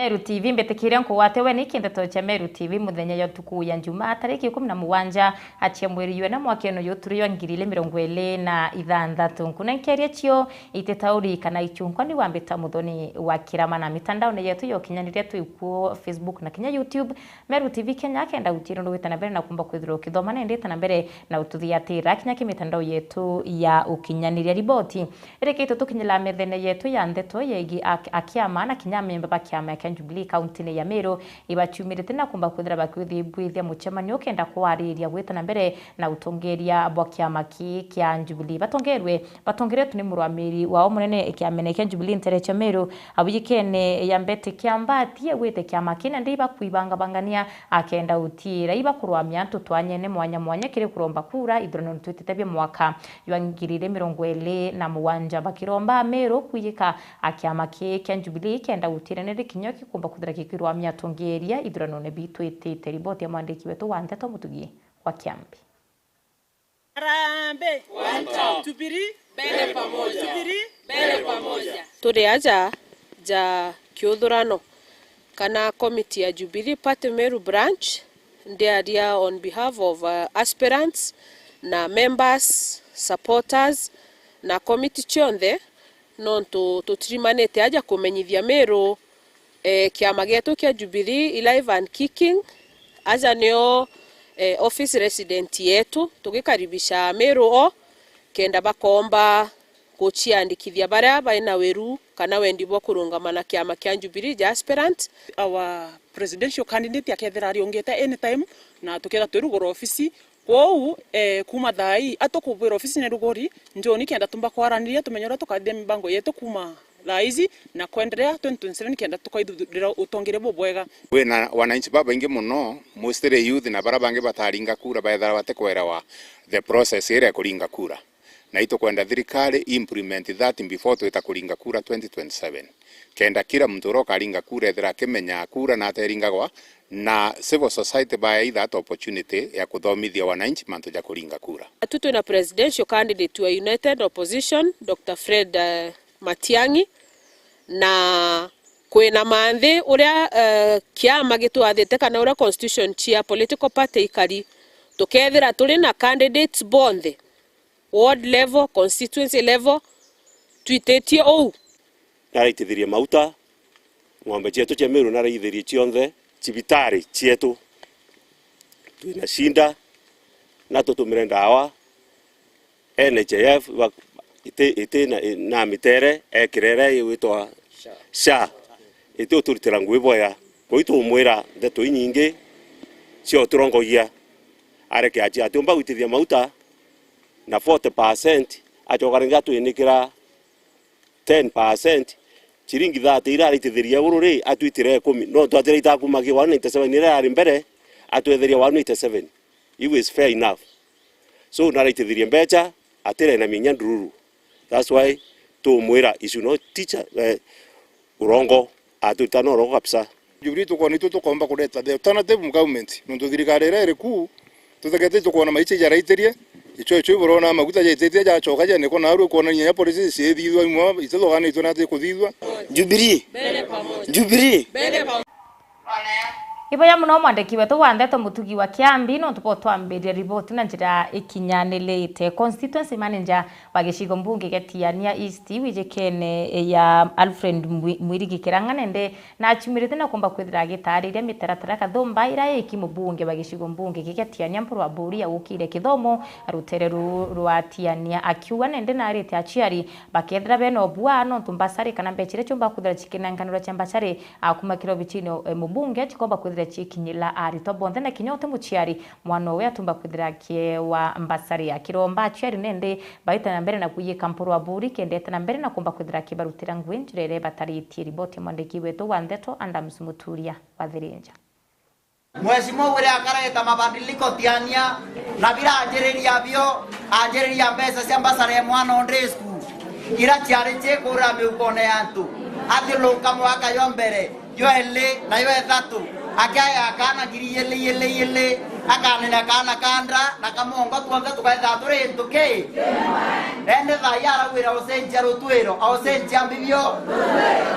Meru TV mbetekiria nkuwate we nikindeto cha Meru TV muthenya yo tuku ya Njuma tariki 17 achia mweri ywe na mwaka no yoturiyo 2026 kuna nkeria cio itetauri kana ichungwa ni wambeta muthoni wa kirama na mitandao ne yetu yo kinyaniria tuikuo Facebook na kinya YouTube Meru TV Kenya kenda utiro no wetana mbere na kumba kwithiro kithoma na ndeta na mbere na ututhiatira kinya kimitandao yetu ya ukinyaniria riboti rekito tukinyila methene yetu ya ndeto yegi akiama na kinya memba bakiama ya Jubilee County ya Meru ibachumirite na kumba kwithira bakwithi bwithia muchemanyo kenda kwariria gwetana mbere na utongeria bwakiama kya Jubilee batongeretu ni murwamiri wao munene kiameneke Jubilee Intereche Meru abuyikene yambete kiambatie gwete kiama kina ndiba kuibanga bangania akenda utira iba kurwamya antu twanyene mwanya kire kuromba kura idrono twitete mwaka wa 2027 bakiromba Meru kuyika akiama kya Jubilee kenda utira ne kinyo kikumba kuthira kikirwamya tongeria idrono ne bitwitete riboti ya mwandiki wetu wa Ndeto Mutugi wa Kiambi. Harambe Jubilee mbele pamoja. Jubilee mbele pamoja. Turi aja ja kiuthurano kana committee ya Jubilee Party Meru branch ndiaria on behalf of aspirants na members, supporters na committee chionde nonto tutirimanete aja kumenyithia Meru kiama getu kia Jubilee live and kicking aja neo office resident yetu tugikaribisha Meru o kenda bakomba kuchiandikithia baria baina weru kana wendi bwo kurungamana kiama kia Jubilee aspirant. Our presidential candidate akethera ariongete anytime na tukera twirugora office kwou kuma thai atukubwira office ne rugori njoni kenda tumba kwaraniria tumenyora tukadhe mbango yetu kuma raizi na kuendelea 2027 kenda tukaithurira utongere bobwega we na wananchi baba ingi muno mostly youth na barabange bataringa kura baethara batekwera the process ere kuringa kura na ito kwenda thirikari implement that before twita kuringa kura 2027 kenda kila mtu roka aringa kura ethera kemenya kura na ateringa na civil society by that opportunity ya kuthomithia wananchi mantu ya kuringa kura. Tutu na presidential candidate wa United Opposition Dr. Fred Matiang'i na kwena manthi uria kiama gitwathite kana uria constitution chia political party ikari tukethira turi na candidates bonthe ward level constituency level twitetie ou naraitithirie mauta ng'ombe cietu cia Meru naraithirie cionthe cibitari cietu twina shinda na tutumire ndawa NHIF ite na mitere ekirere witwa SHA ite uturutira ngui boya koitu mwira ndeto inyingi cio turongogia areke achi atumba gwitithia mauta na 40% achokaringa twinikira 10% chiringi thate iraritithiria ururi atwitire 10 no twatire itakumagi 197 ira ari mbere atwetheria 187 it was fair enough so naraitithiria mbecha atire na minya ndururu. That's why to mwira issue no teacher urongo atutano urongo kabisa. Jubilee tukoni tukomba kuleta the alternative government ndo thirikari ere ku tutakete tukona maiche ya raiterie icho borona maguta ya itetie ya choka ya neko naru kona nya polisi sie thithwa imwa itogana itonate kuthithwa Jubilee mbele pamoja. Jubilee Mbele pamoja. Iboya muno mwandiki wetu wa Ndeto Mutugi wa Kiambi no tupo twambiria riboti na njira ikinyanelete constituency manager wa gicigo mbunge getiania East wijekene ya Alfred Mwirigi Kiranganende na achumirite na kumba kwithira gitariria mitaratara kathomba ira ikimubunge wa gicigo mbunge getiania mpuru wa buri ya ukire kithomo rutere ruatiania akiuga nende na arite achiari bakethira beno bwano tumbasari kana mbechire chumba kuthira chikinanganiro cha mbachari akumakiro bichino mubunge chikomba chikinyila arito bonde na kinyote muchiari mwana we atumba kwithira ke wa mbasari akiromba achiari nende baita na mbere na kuyika mpuru wa buri kendete na mbere na kumba kwithira kibarutira ngwinjirere batariti riboti mwandiki wetu wa Ndeto Adams Muturia wa Thirinja. Mheshimiwa ule akareta mabadiliko tiania na bila ajiriria mbeca cia mbasari ya mwana ondresku ira chiari chekura miukone yantu athiluka mwaka yo mbere yo ele na yo ethatu akaya kana ngiri yele akanene kana kandra na kamongo tuonze tukaitha turi ntuki ende thai aragwira ucenjia rutwiro aucenjia mbibio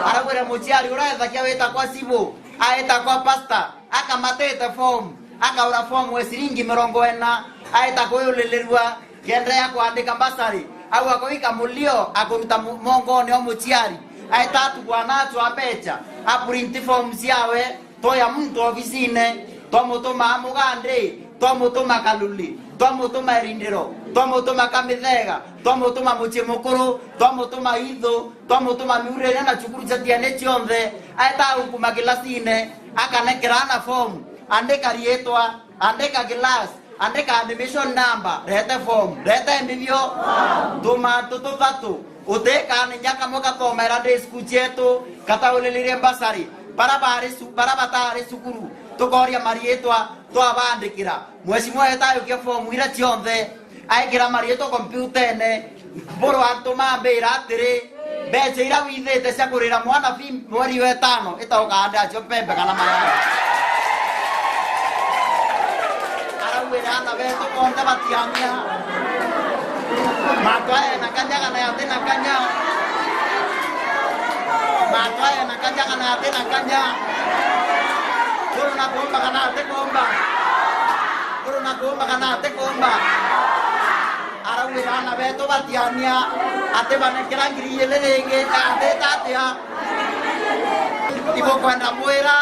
aragwira muciari urethakia wita kwa sibu aita kwa pasta akamatete form akaura form we ciringi 40 aita kuyulilirwa kendre ya kuandika basari au akoika mulio akuruta mongoni o muciari aita tukwanatu apecha aprinti form ciawe toya mtu ofisine tomutuma mugande tomutuma kaluli tomutuma rindiro tomutuma kamithega tomutuma muchimukuru tomutuma ithu tomutuma miurere na chukuru cha tiane chionthe aita ukuma kilasine akanekirana form andika rietwa andika class andika admission number rete form rete mbivyo tuma tutuvatu uteka nyaka moka thomera de school chetu kataulilirie basari barabatari sukuru tukoria marietwa twabandikira mweshimwa etayo ke form ira chionthe aikira marietwa computerne boro antuma mbira atiri beche ira withete cia kurira mwana fi mweri wa 5 itaukanda acio pembe kana maya arawira na beto konta batiania matwae na kanya kana yate na kanya matwae na kanya kana yate na kanya kuruna bomba kana ate bomba kuruna bomba kana ate bomba arawira na beto batiania ate banekera ngiriyele lenge ate tatia ibo kwenda mwera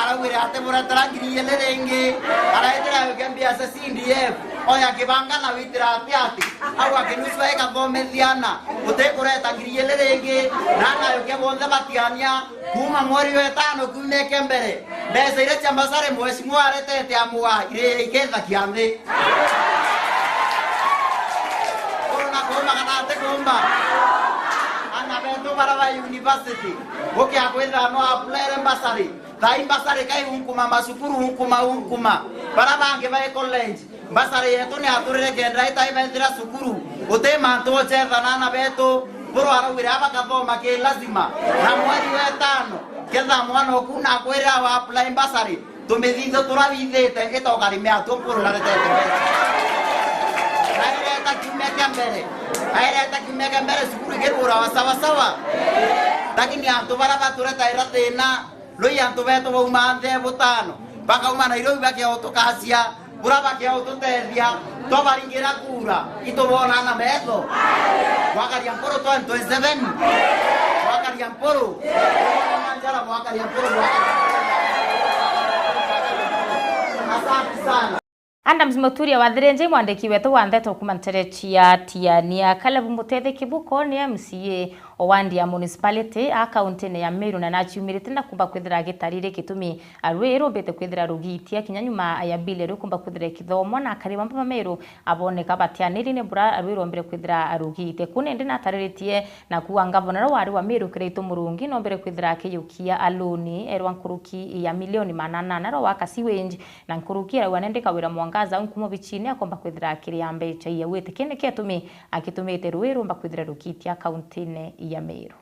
arawira ate muratara ngiriyele lenge araitera yokembia sa CDF oya kibanga na witira ati au akinuswa ekathomethana utekureta ngiriyele lenge nana yokebonde batiania kuma mweri wa 5 kumeke mbere mbese ile chambasare mweshimwa aretete amua ile iketha kiambe kuruna kana ate kumba ana beto baraba university boke akwenda no apply basari thai basari kai unkuma masukuru unkuma baraba ange bae college basari yetu ni aturire gendra itai vendira sukuru utema to chetha nana beto boro arawira bakathoma ke lazima na mweri wa 5 ketha mwana okuna kwera wa apply basari tumethitho turavithete itokarimia tumpuru na retete aireta kimeka mbere sukuru gerura wa sawa lakini antu baraba tureta irathina loi antu beto baumanthe butano baka umana iro bake autokasia buraba ke autotethia to baringira kura itobona na meto wakaria mporo to 27 wakaria mporo manjara wakaria mporo asante sana Adams Muturia wathirenje mwandiki wetu wa Ndeto kumanterechia tiania Caleb Muthethe Kibuko ni MCA Owandia municipality akaunti ya Meru na nachiumirite na kumba kwithira gitarire kitumi arwero bete kwithira rugitia kinyanyuma ya bile rukumba kwithira kithomo na karima mpama Meru aboneka batianiri ne bura arwero mbere kwithira rugite kunende na tariritie na kuwa ngavana wari wa Meru Kirito Murungi no mbere kwithira kiyukia aloni erwa nkuruki ya milioni 800 ro wakasi wenji na nkuruki arwa nendeka wira mwangaza nkumo bichini akomba kwithira kiriambe cha ya wete kene ketumi akitumite rwero mba kwithira rugitia akaunti ya Meru.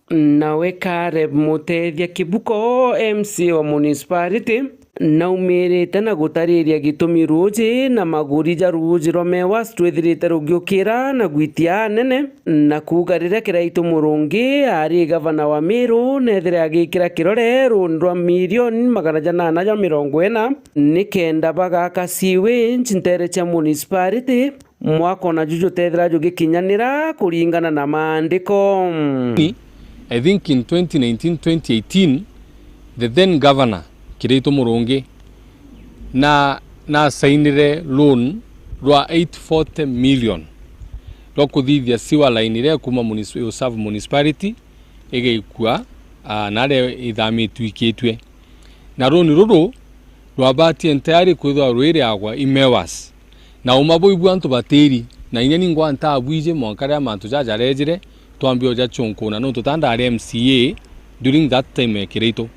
Nawe Caleb Muthethe Kibuko MC wa municipality naumirite na gutariria gitumi ruji na magurija ruji romewa twithirite rugiukira na gwitia nene na kugarire Kirito Murungi ari gavana wa Meru nethire agikira kirore rundwa milioni 840 nikenda bagaka siwe ntere cha municipality mwako na juju tethira jugikinyanira kuringana na maandiko. I think in 2019-2018 the then governor Kirito Murungi na sainire loan rwa 840 million rwa kuthithia siwa lainire kuma municipality igeikua nare ithamitu ikitwe na roni ruru rwabati entire kwithwa rwire agwa imewas na umaboibu antu bateri na inyani ngwa ntabwije mwankare mantu jajarejire twambio ja chonkona no tutanda MCA during that time Kirito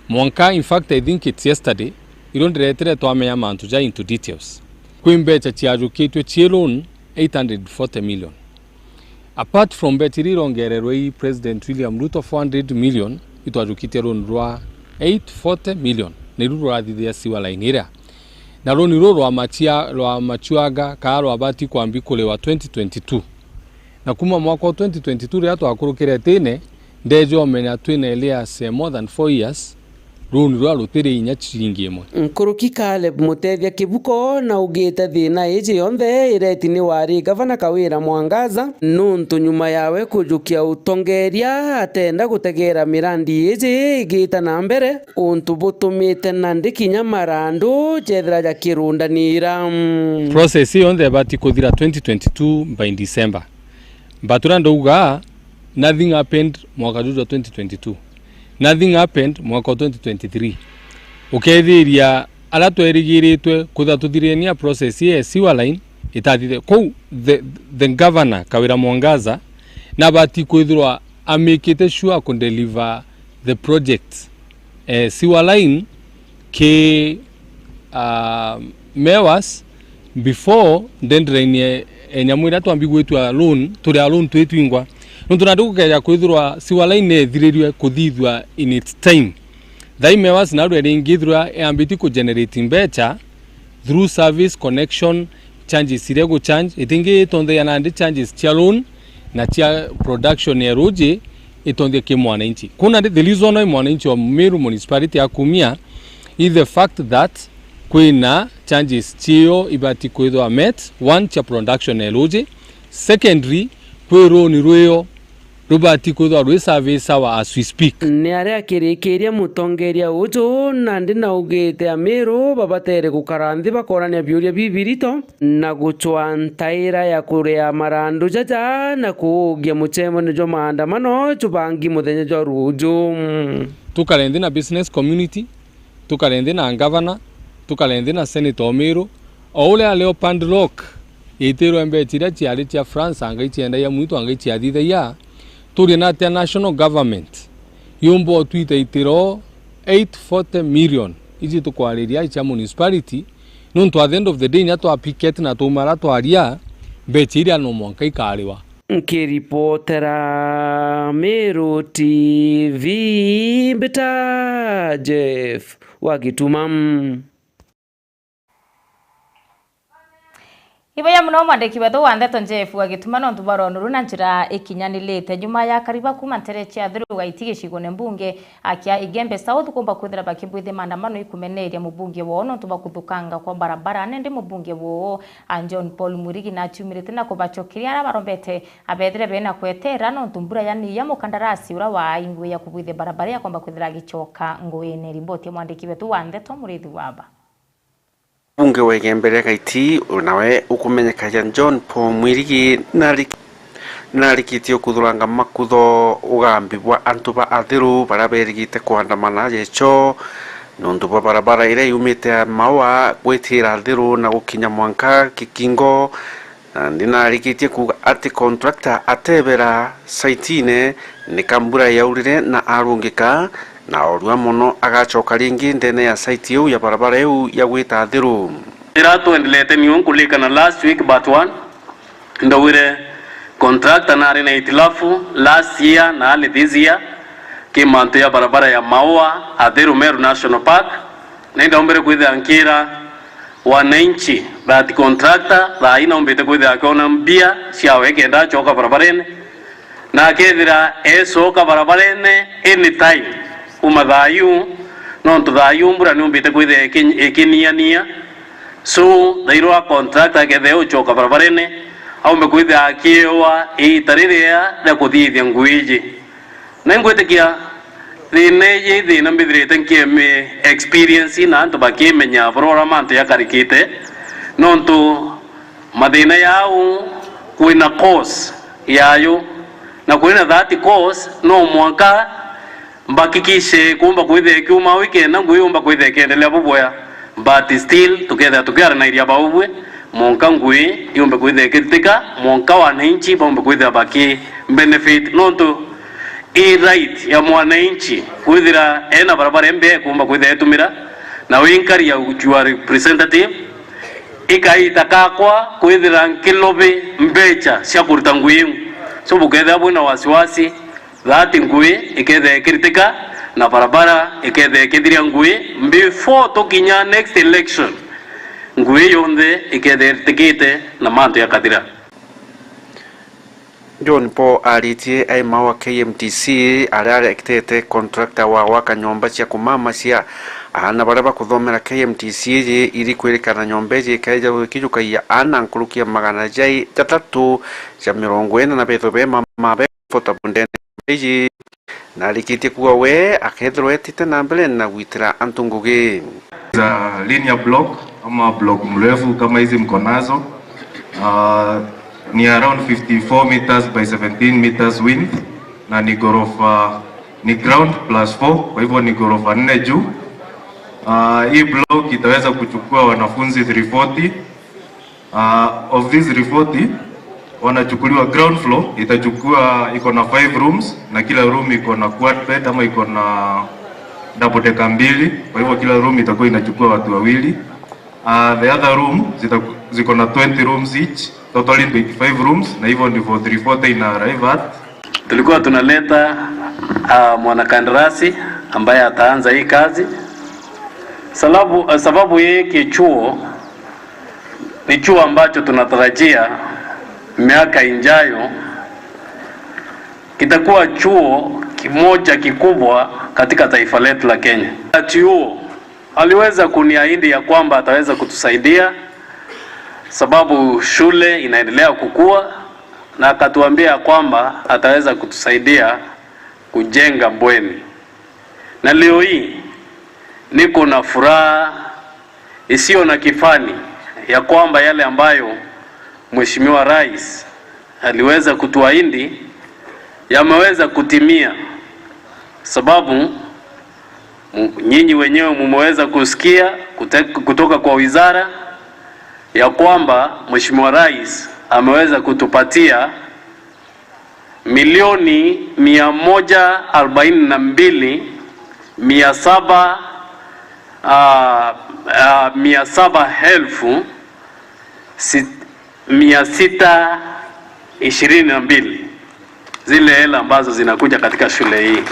mwanka. In fact I think it's yesterday irondiretere twamenya mantu ja into details kwimbecha chiarukitwe chielon 840 million apart from betiri rongererwe President William Ruto 400 million itwarukite ron rwa 840 million nä ru rå rathithia siwa line ä rä a na rå ni rå rwa machuaga kaa rwa bati kwambi kå rä wa 2022 na kuma mwaka wa 2022 rä a twakå rå kä re tene ndejo menya twina Elias more than 4 years runi rwa rutiri inya ciringi imwe Nkuruki Caleb Mutethia Kibuko na ugite thina iji yonthe ireti ni wari gavana Kawira Mwangaza nuntu nyuma yawe kujukia utongeria atenda gutegera mirandi iji igita na mbere untu butumite nandi kinya marandu jethira ja kirundanira process yonthe bati kuthira 2022 by December batura ndauga nothing happened mwaka wa 2022 nothing happened mwaka 2023 ukethiria ala twerigiritwe kutha tuthirenia process ye siwa line itathire kou the governor Kawira Mwangaza na bati kwithirwa amikite sure ku deliver the project siwa line ke mewas before dendrenie enyamwira twambigwetwa loan turi loan twetwingwa nuntu ndukukeja kwithirwa siwa line ethiririo kuthithwa in its time thaime was na rweri ngithirwa ambiti ku generating becha through service connection changes irego change itingi tonde ya nandi changes cha loan na cha production ya roje itonde ke mwananchi kuna the reason why mwananchi wa Meru municipality akumia is the fact that kwina changes chio ibati kwithwa met one cha production ya roje secondary kwiro ni rweyo rubati kwithwa rwe service wa as we speak ni aria kirikiria mutongeria uju nandi na ugite Meru babatere gukaranthi bakorania biuria bibirito na guchwa ntaira ya kuria marandu jaja na kuugia muchemo ni jo maandamano chubangi muthenya jo ruju tukarendi na business community tukarendi na governor tukarendi na senator Meru ole aleo Pandrock itero embetira chiari cha France angaichienda ya muito angaichiathitha ya turi na national government yumbo twita itiro 840 million iji tukwariria icha municipality nuntu at the end of the day nyato picket na tumara twaria bechiria no mwanka ikariwa nkiripotera Meru TV Beta Jeff Wagitumam Ibaya muno mwandiki wethu wa Ndeto Jeff Wagituma no ntubaronuru na njira ikinyanilite nyuma ya kariba kuma ntere cia thuru gaitigi cigone mbunge akia Igembe South kumba kwithira bakibwithi maandamano ikumeneria mubunge wo no tubakuthukanga kwa barabara nende mubunge wo John Paul Murigi na chumirite na kubachokiria ara barombete abethire bena kwetera no ntumbura yani ya mukandarasi ura wa ingwe ya kubwithi barabara ya kwamba kwithira gichoka ngoene riboti mwandiki wethu wa Ndeto Murithi waba bunge wa Igembe gaiti nawe ukumenyekaja John Paul Mwirigi narikitio kuthuranga makutho ugambibwa antu ba athiru baraberigite kuandamana yecho nundu ba barabara ire yumite mawa gwitira athiru na gukinya mwanka kikingo ndinarikitie ku ati contractor atebera saitine ni kambura yaurire na arungika na orua muno agachoka ringi ndene ya site yu ya barabara yu ya gwita thiru iratu endelete niyo kulikana last week but one ndawire contractor na rina itilafu last year na ali this year kimanto ya barabara ya Maua Athiru Meru National Park nenda ombere kwitha ankira wananchi that contractor ba ina ombete kwitha akona mbia ciawe kenda choka barabarene na kethira esoka barabarene anytime umathayu no ntuthayu mbura ni umbite kwithe ikiniania so thairwa contractor kethe uchoka barabarene au mekwithe akiewa itariria na kuthithia nguiji na ngwetikia thine thina mbithirite nkieme experience na antu bakimenya borora mantu yakarikite no ntu mathina yao kwina course yayo na kwina that course no mwanka mbakikishe kumba kwithe kiuma weekend na nguyumba kwithe kendelea bubwa but still together na iria bawwe monka ngui yumba kwithe kritika monka wananchi bomba kwithe baki benefit nonto right ya mwananchi kwithira ena barabara embe kumba kwithe etumira na winkari ya ujua representative ikaita kakwa kwithira nkilobe mbecha cia kuruta ngui so bukethe abuna wasiwasi that ngui ikethe kritika na barabara ikethiria ngui before tukinya next election ngui yonthe ikethirtikite na mantu ya kathira. John Paul aritie aima wa KMTC aria ekitete contractor wa waka nyomba cia kumama cia ana baraba kuthomera KMTC iri kwirikana nyomba cia kaija wikijukaia ana nkurukia magana jai 340 na betho be mama be fotabundene iji na likitie kuwa we akethro etite na mbele na gwitira antungugi za linear block ama block mrefu kama hizi mko nazo ni around 54 meters by 17 meters width na ni gorofa ni ground plus 4 kwa hivyo ni gorofa 4 juu. Hii block itaweza kuchukua wanafunzi 340. Of these 340 wanachukuliwa ground floor itachukua iko na 5 rooms na kila room iko na quad bed ama iko na double decker 2, kwa hivyo kila room itakuwa inachukua watu wawili. The other room ziko na 20 rooms each, totally 25 rooms na hivyo ndivyo 340 ina arrive at. Tulikuwa tunaleta mwanakandarasi ambaye ataanza hii kazi. Sababu hiki chuo ni chuo ambacho tunatarajia miaka injayo kitakuwa chuo kimoja kikubwa katika taifa letu la Kenya. Chuo aliweza kuniahidi ya kwamba ataweza kutusaidia sababu shule inaendelea kukua, na akatuambia kwamba ataweza kutusaidia kujenga bweni. Na leo hii niko na furaha isiyo na kifani ya kwamba yale ambayo Mheshimiwa Rais aliweza kutuahidi yameweza kutimia, sababu nyinyi wenyewe mmeweza kusikia kutoka kwa wizara ya kwamba Mheshimiwa Rais ameweza kutupatia milioni 1,700,622 zile hela ambazo zinakuja katika shule hii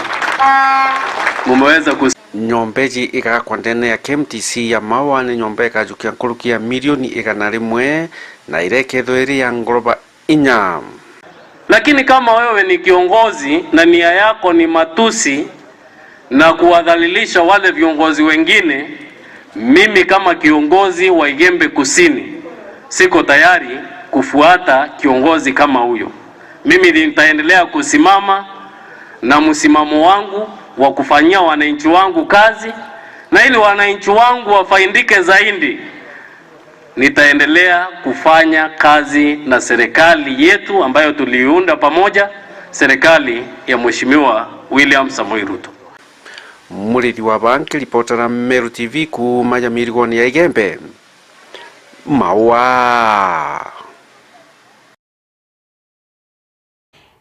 mumeweza nyombeji ikaga kwa ndene ya KMTC ya mawa ni nyombe ikajukia nkurukia milioni 100 na ireketho iri ya ngoroba 4. Lakini kama wewe ni kiongozi na nia yako ni matusi na kuwadhalilisha wale viongozi wengine, mimi kama kiongozi wa Igembe Kusini siko tayari kufuata kiongozi kama huyo. Mimi nitaendelea kusimama na msimamo wangu wa kufanyia wananchi wangu kazi, na ili wananchi wangu wafaidike zaidi nitaendelea kufanya kazi na serikali yetu ambayo tuliunda pamoja, serikali ya Mheshimiwa William Samoei Ruto. Murithi wa banki reporter Meru TV ku majamirigoni ya Igembe mawa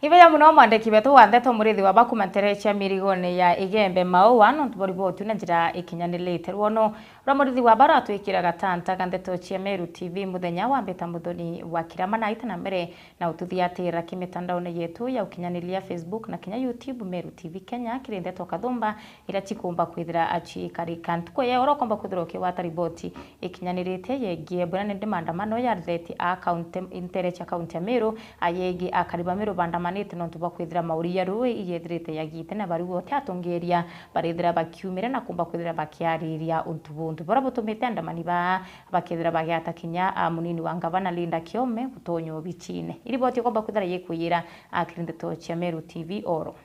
Iveya muno mwandiki wetu wa Ndeto Murithi wa bakumanterecha mirigone ya Igembe maua no tuboribotu na njira ikinyanilite ruono rwa Murithi wa bara twikira gatanta Ndeto cia Meru TV muthenya wa mbeta muthoni wa kirama na itana mbere na ututhiatira kimitandao-ini yetu ya ukinyanilia Facebook na kinya YouTube Meru TV Kenya kiri Ndeto Kathumba ira chikumba kwithira achi karika ntuko ye oro komba kwithira kiwata riboti ikinyanirite yegie bwana ndi maandamano ya atheti account interecha account ya Meru ayegi akariba Meru bandamano no tuba kwithira mauria ruwe iyethirite yagite na bari wote atongeria barithira bakiumira na kumba kwithira bakiariria untubuntu bara butumite andamani bakithira bagiata kinya munini wa ngavana Linda Kiome gutonyo bichine iriboti komba kwithira yekuyira akirinde to cia Meru TV oro.